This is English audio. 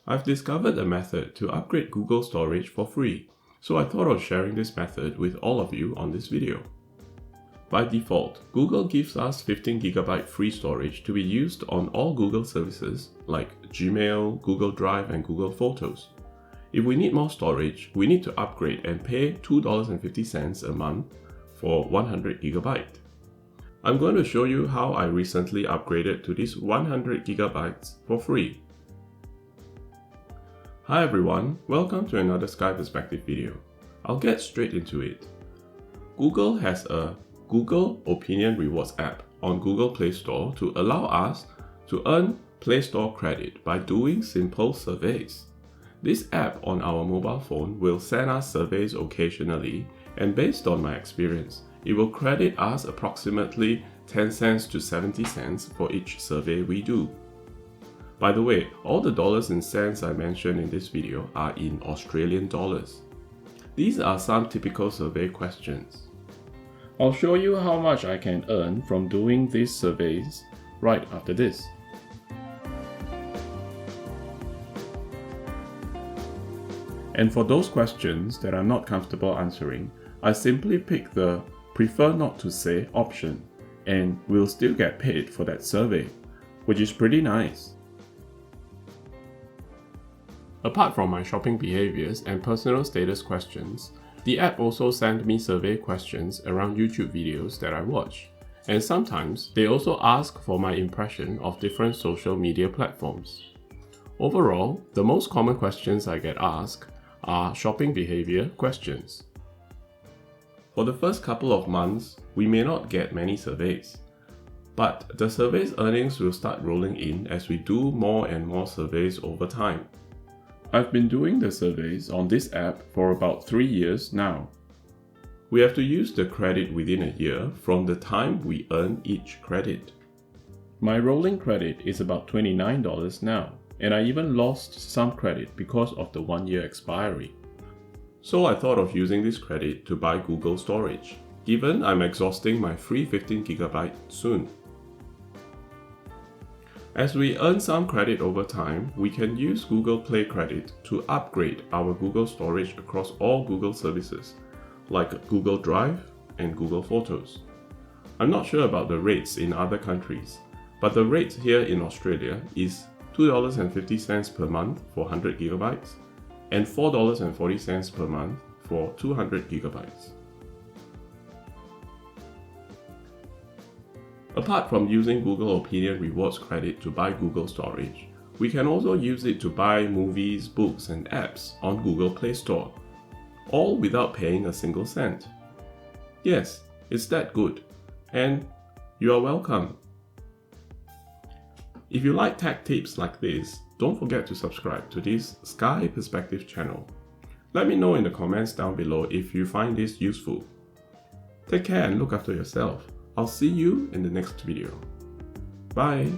I've discovered a method to upgrade Google storage for free, so I thought of sharing this method with all of you on this video. By default, Google gives us 15GB free storage to be used on all Google services like Gmail, Google Drive, and Google Photos. If we need more storage, we need to upgrade and pay $2.50 a month for 100GB. I'm going to show you how I recently upgraded to this 100GB for free. Hi everyone, welcome to another Sky Perspective video. I'll get straight into it. Google has a Google Opinion Rewards app on Google Play Store to allow us to earn Play Store credit by doing simple surveys. This app on our mobile phone will send us surveys occasionally, and based on my experience, it will credit us approximately 10 cents to 70 cents for each survey we do. By the way, all the dollars and cents I mentioned in this video are in Australian dollars. These are some typical survey questions. I'll show you how much I can earn from doing these surveys right after this. And for those questions that I'm not comfortable answering, I simply pick the Prefer Not to Say option, and we'll still get paid for that survey, which is pretty nice. Apart from my shopping behaviors and personal status questions, the app also sent me survey questions around YouTube videos that I watch, and sometimes they also ask for my impression of different social media platforms. Overall, the most common questions I get asked are shopping behavior questions. For the first couple of months, we may not get many surveys, but the survey's earnings will start rolling in as we do more and more surveys over time. I've been doing the surveys on this app for about 3 years now. We have to use the credit within a year from the time we earn each credit. My rolling credit is about $29 now, and I even lost some credit because of the 1-year expiry. So I thought of using this credit to buy Google storage, given I'm exhausting my free 15GB soon. As we earn some credit over time, we can use Google Play credit to upgrade our Google storage across all Google services, like Google Drive and Google Photos. I'm not sure about the rates in other countries, but the rate here in Australia is $2.50 per month for 100GB and $4.40 per month for 200GB. Apart from using Google Opinion Rewards credit to buy Google storage, we can also use it to buy movies, books, and apps on Google Play Store, all without paying a single cent. Yes, it's that good, and you are welcome. If you like tech tips like this, don't forget to subscribe to this Sky Perspective channel. Let me know in the comments down below if you find this useful. Take care and look after yourself. I'll see you in the next video. Bye!